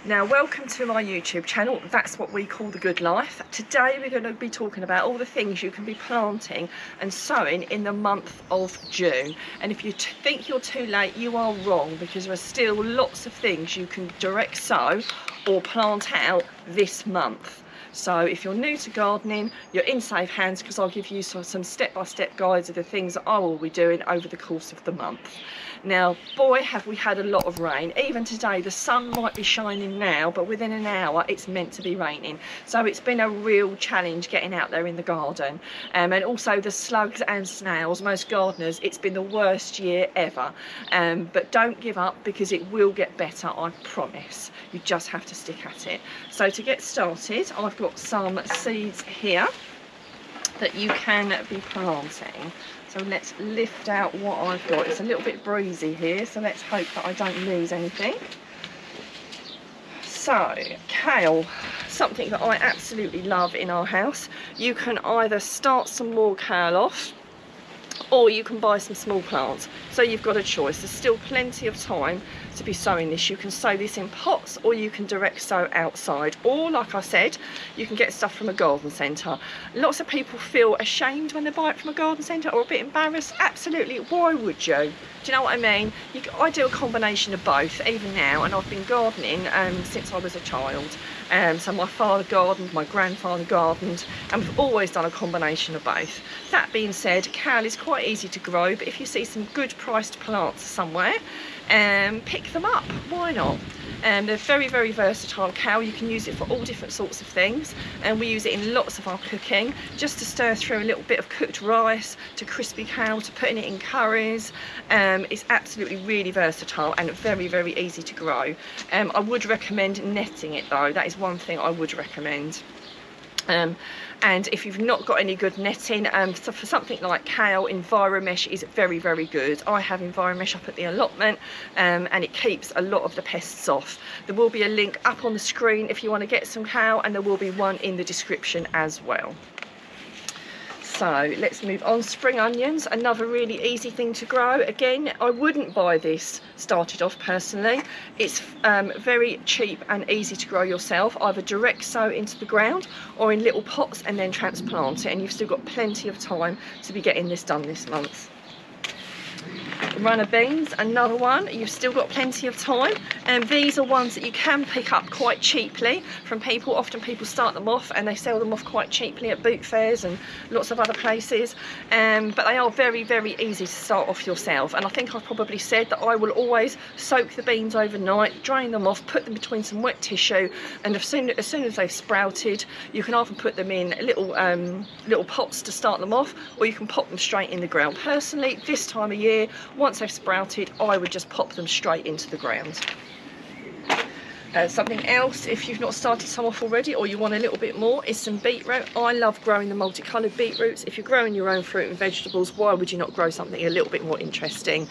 Now, welcome to my YouTube channel. That's what we call the good life. Today we're going to be talking about all the things you can be planting and sowing in the month of June. And if you think you're too late, you are wrong, because there are still lots of things you can direct sow or plant out this month. So if you're new to gardening, you're in safe hands, because I'll give you some step-by-step guides of the things that I will be doing over the course of the month. Now, boy, have we had a lot of rain. Even today, the sun might be shining now, but within an hour, it's meant to be raining. So it's been a real challenge getting out there in the garden. And also the slugs and snails, most gardeners, it's been the worst year ever. But don't give up, because it will get better, I promise. You just have to stick at it. So to get started, I've got some seeds here that you can be planting. So let's lift out what I've got. It's a little bit breezy here, so let's hope that I don't lose anything. So, kale, something that I absolutely love in our house. You can either start some more kale off, or you can buy some small plants. So you've got a choice. There's still plenty of time to be sowing this. You can sow this in pots, or you can direct sow outside, or like I said, you can get stuff from a garden centre. Lots of people feel ashamed when they buy it from a garden centre, or a bit embarrassed. Absolutely, why would you? Do you know what I mean? I do a combination of both, even now, and I've been gardening since I was a child. So my father gardened, my grandfather gardened, and we've always done a combination of both. That being said, kale is quite easy to grow, but if you see some good priced plants somewhere, pick them up. Why not? They're very, very versatile. Kale, you can use it for all different sorts of things, and we use it in lots of our cooking, just to stir through a little bit of cooked rice, to crispy kale, to putting it in curries. It's absolutely really versatile and very, very easy to grow. I would recommend netting it though. That is one thing I would recommend. And if you've not got any good netting, so for something like kale, Enviromesh is very, very good. I have Enviromesh up at the allotment, and it keeps a lot of the pests off. There will be a link up on the screen if you want to get some kale, and there will be one in the description as well. So let's move on. Spring onions, another really easy thing to grow. Again, I wouldn't buy this started off personally. It's very cheap and easy to grow yourself. Either direct sow into the ground, or in little pots and then transplant it, and you've still got plenty of time to be getting this done this month. Runner beans, another one, you've still got plenty of time, and these are ones that you can pick up quite cheaply from people. Often people start them off and they sell them off quite cheaply at boot fairs and lots of other places, but they are very, very easy to start off yourself. And I think I've probably said that I will always soak the beans overnight, drain them off, put them between some wet tissue, and as soon as they've sprouted, you can either put them in little pots to start them off, or you can pop them straight in the ground. Personally, this time of year, once they've sprouted, I would just pop them straight into the ground. Something else, if you've not started some off already, or you want a little bit more, is some beetroot. I love growing the multicoloured beetroots. If you're growing your own fruit and vegetables, why would you not grow something a little bit more interesting?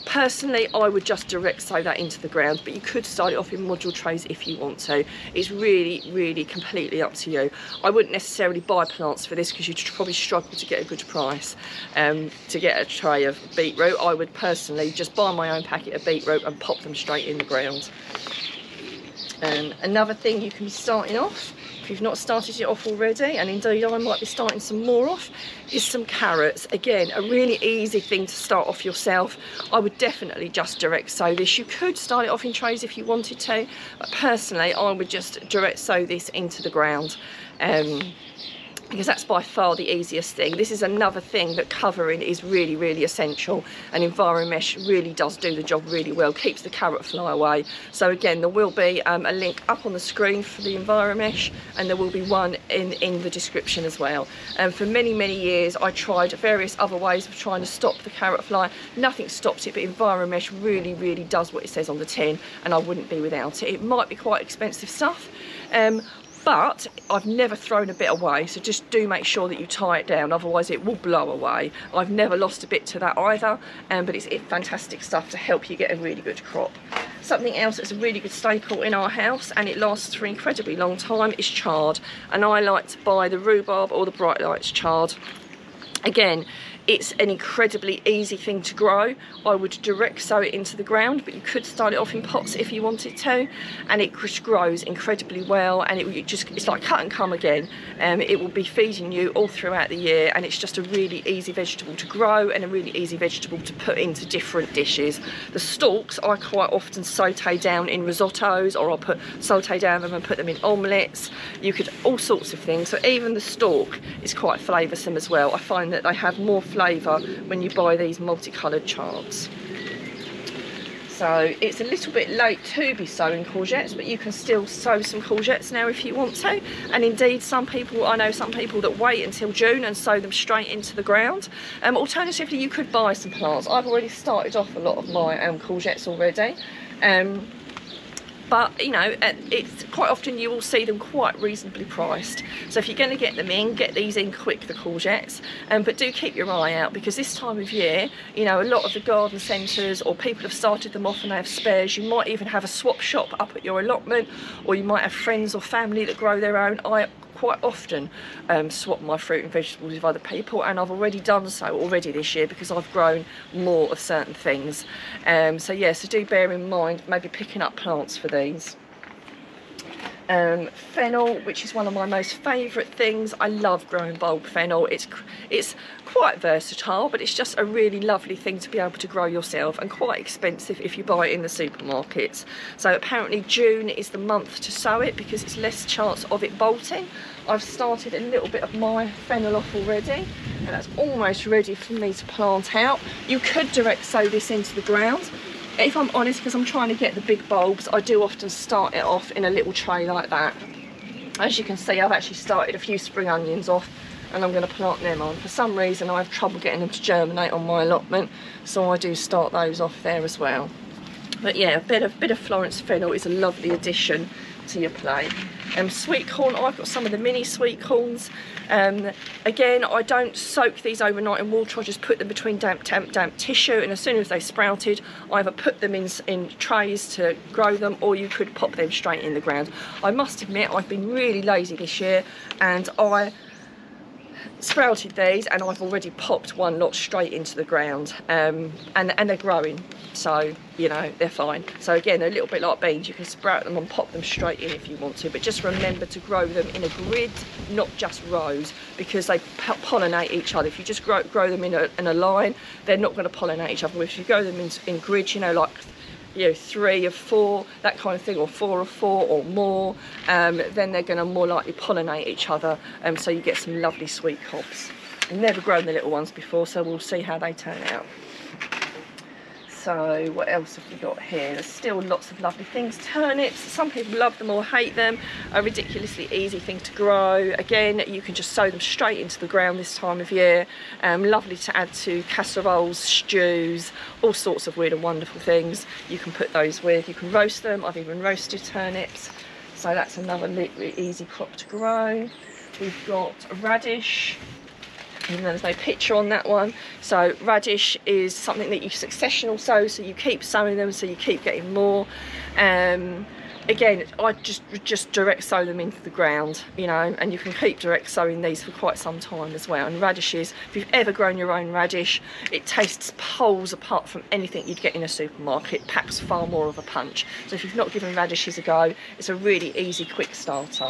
Personally, I would just direct sow that into the ground, but you could start it off in module trays if you want to. It's really, really completely up to you. I wouldn't necessarily buy plants for this, because you'd probably struggle to get a good price to get a tray of beetroot. I would personally just buy my own packet of beetroot and pop them straight in the ground. Another thing you can be starting off, if you've not started it off already, and indeed I might be starting some more off, is some carrots. Again, a really easy thing to start off yourself. I would definitely just direct sow this. You could start it off in trays if you wanted to, but personally I would just direct sow this into the ground, because that's by far the easiest thing. This is another thing that covering is really, really essential, and Enviromesh really does do the job really well, keeps the carrot fly away. So again, there will be a link up on the screen for the Enviromesh, and there will be one in the description as well. For many, many years I tried various other ways of trying to stop the carrot fly. Nothing stopped it, but Enviromesh really, really does what it says on the tin, and I wouldn't be without it. It might be quite expensive stuff, but I've never thrown a bit away, so just do make sure that you tie it down, otherwise it will blow away. I've never lost a bit to that either, but it's fantastic stuff to help you get a really good crop. Something else that's a really good staple in our house, and it lasts for an incredibly long time, is chard. And I like to buy the rhubarb or the bright lights chard. Again, It's an incredibly easy thing to grow. I would direct sow it into the ground, but you could start it off in pots if you wanted to, and it just grows incredibly well, and it's like cut and come again. It will be feeding you all throughout the year, and it's just a really easy vegetable to grow and a really easy vegetable to put into different dishes. The stalks I quite often saute down in risottos, or I'll saute down them and put them in omelettes. You could all sorts of things. So even the stalk is quite flavoursome as well. I find that they have more flavour when you buy these multicoloured chards. So it's a little bit late to be sowing courgettes, but you can still sow some courgettes now if you want to. And indeed, I know some people that wait until June and sow them straight into the ground. Alternatively, you could buy some plants. I've already started off a lot of my courgettes already. But you know, it's quite often you will see them quite reasonably priced. So if you're going to get them in, get these in quick, the courgettes. But do keep your eye out, because this time of year, you know, a lot of the garden centres or people have started them off and they have spares. You might even have a swap shop up at your allotment, or you might have friends or family that grow their own. I quite often swap my fruit and vegetables with other people, and I've already done so already this year because I've grown more of certain things. So yeah, so do bear in mind maybe picking up plants for these. Fennel, which is one of my most favourite things. I love growing bulb fennel. It's quite versatile, but it's just a really lovely thing to be able to grow yourself, and quite expensive if you buy it in the supermarkets. So apparently June is the month to sow it because it's less chance of it bolting. I've started a little bit of my fennel off already, and that's almost ready for me to plant out. You could direct sow this into the ground. If I'm honest, because I'm trying to get the big bulbs, I do often start it off in a little tray like that. As you can see, I've actually started a few spring onions off, and I'm going to plant them on. For some reason I have trouble getting them to germinate on my allotment, so I do start those off there as well. But yeah, a bit of Florence fennel is a lovely addition to your plate. Sweet corn, I've got some of the mini sweet corns. Again, I don't soak these overnight in water. I just put them between damp tissue, and as soon as they sprouted, I either put them in trays to grow them, or you could pop them straight in the ground. I must admit, I've been really lazy this year, and I sprouted these, and I've already popped one lot straight into the ground, and they're growing, so you know, they're fine. So again, a little bit like beans, you can sprout them and pop them straight in if you want to, but just remember to grow them in a grid, not just rows, because they pollinate each other. If you just grow them in a line, they're not going to pollinate each other. But if you grow them in grids, you know, like, you know, 3 of 4, that kind of thing, or 4 of 4 or more, then they're going to more likely pollinate each other, so you get some lovely sweet cobs. I've never grown the little ones before, so we'll see how they turn out. So what else have we got here? There's still lots of lovely things. Turnips, some people love them or hate them. A ridiculously easy thing to grow. Again, you can just sow them straight into the ground this time of year. Lovely to add to casseroles, stews, all sorts of weird and wonderful things you can put those with. You can roast them. I've even roasted turnips. So that's another really easy crop to grow. We've got a radish. Even though there's no picture on that one. So radish is something that you successional sow, so you keep sowing them, so you keep getting more. Again, I just direct sow them into the ground, you know, and you can keep direct sowing these for quite some time as well. And radishes, if you've ever grown your own radish, it tastes poles apart from anything you'd get in a supermarket. It packs far more of a punch. So if you've not given radishes a go, it's a really easy, quick starter.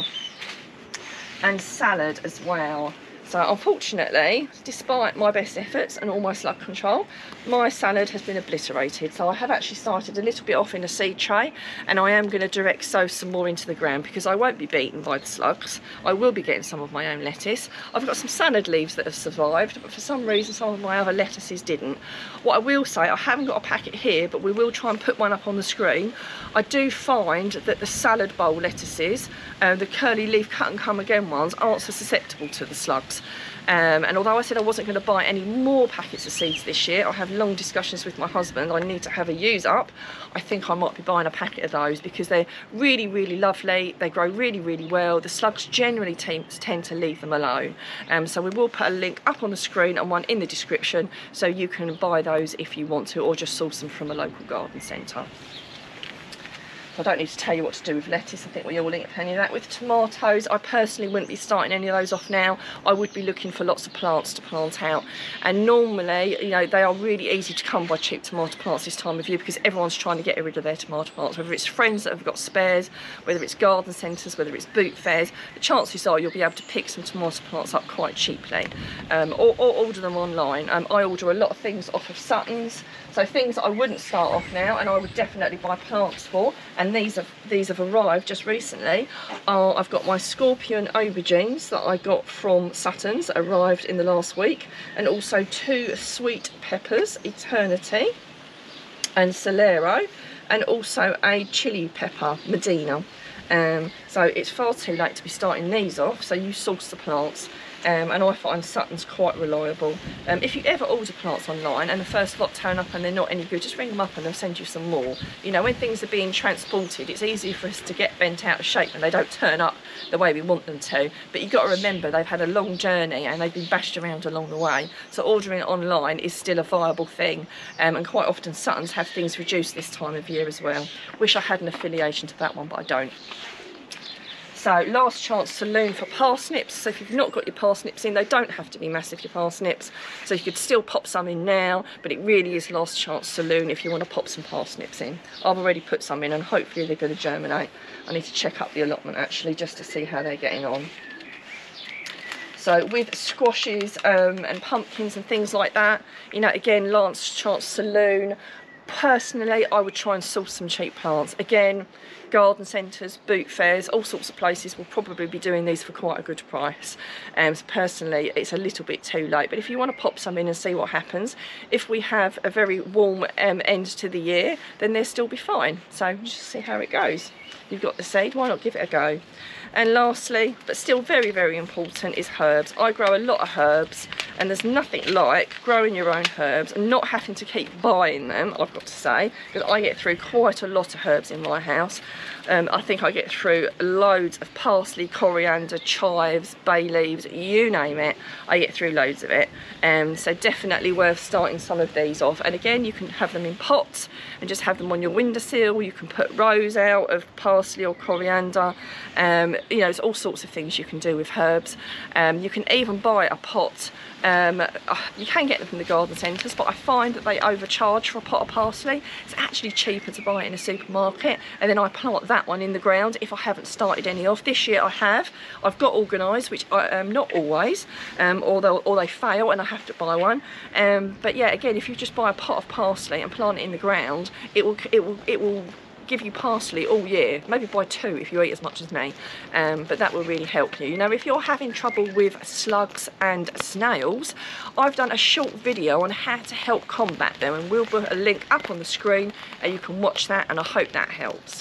And salad as well. So unfortunately, despite my best efforts and all my slug control, my salad has been obliterated. So I have actually started a little bit off in a seed tray, and I am going to direct sow some more into the ground because I won't be beaten by the slugs. I will be getting some of my own lettuce. I've got some salad leaves that have survived, but for some reason some of my other lettuces didn't. What I will say, I haven't got a packet here, but we will try and put one up on the screen. I do find that the salad bowl lettuces, the curly leaf cut and come again ones, aren't so susceptible to the slugs. And although I said I wasn't going to buy any more packets of seeds this year, I have long discussions with my husband. I need to have a use up. I think I might be buying a packet of those because they're really, really lovely. They grow really, really well. The slugs generally tend to leave them alone. So we will put a link up on the screen and one in the description, so you can buy those if you want to, or just source them from a local garden centre. So I don't need to tell you what to do with lettuce. I think we all eat plenty of that. With tomatoes, I personally wouldn't be starting any of those off now. I would be looking for lots of plants to plant out. And normally, you know, they are really easy to come by, cheap tomato plants this time of year, because everyone's trying to get rid of their tomato plants. Whether it's friends that have got spares, whether it's garden centres, whether it's boot fairs, the chances are you'll be able to pick some tomato plants up quite cheaply. Or order them online. I order a lot of things off of Sutton's. So things that I wouldn't start off now, and I would definitely buy plants for, and these have arrived just recently. I've got my scorpion aubergines that I got from Sutton's that arrived in the last week, and also 2 sweet peppers, Eternity and Solero, and also a chili pepper, Medina. So it's far too late to be starting these off, so you source the plants. And I find Sutton's quite reliable. If you ever order plants online and the first lot turn up and they're not any good, just ring them up and they'll send you some more. You know, when things are being transported, it's easy for us to get bent out of shape when they don't turn up the way we want them to. But you've got to remember, they've had a long journey and they've been bashed around along the way. So ordering online is still a viable thing. And quite often Sutton's have things reduced this time of year as well. Wish I had an affiliation to that one, but I don't. So last chance saloon for parsnips. So if you've not got your parsnips in, they don't have to be massive, your parsnips. So you could still pop some in now, but it really is last chance saloon if you want to pop some parsnips in. I've already put some in and hopefully they're going to germinate. I need to check up the allotment actually just to see how they're getting on. So with squashes and pumpkins and things like that, you know, again, last chance saloon. Personally, I would try and source some cheap plants. Again, garden centres, boot fairs, all sorts of places will probably be doing these for quite a good price. So personally, it's a little bit too late. But if you want to pop some in and see what happens, if we have a very warm end to the year, then they'll still be fine. So just see how it goes. You've got the seed, why not give it a go? And lastly, but still very, very important, is herbs. I grow a lot of herbs, and there's nothing like growing your own herbs and not having to keep buying them, I've got to say, because I get through quite a lot of herbs in my house. I think I get through loads of parsley, coriander, chives, bay leaves, you name it. I get through loads of it. So definitely worth starting some of these off. And again, you can have them in pots and just have them on your windowsill. You can put rows out of parsley or coriander. You know, there's all sorts of things you can do with herbs. You can even buy a pot. You can get them from the garden centres, but I find that they overcharge for a pot of parsley. It's actually cheaper to buy it in a supermarket, and then I plant that one in the ground if I haven't started any off. This year I have. I've got organised, which I not always, or they fail and I have to buy one. But yeah, again, if you just buy a pot of parsley and plant it in the ground, it will give you parsley all year. Maybe buy 2 if you eat as much as me, but that will really help you. You know, if you're having trouble with slugs and snails, I've done a short video on how to help combat them, and we'll put a link up on the screen and you can watch that, and I hope that helps.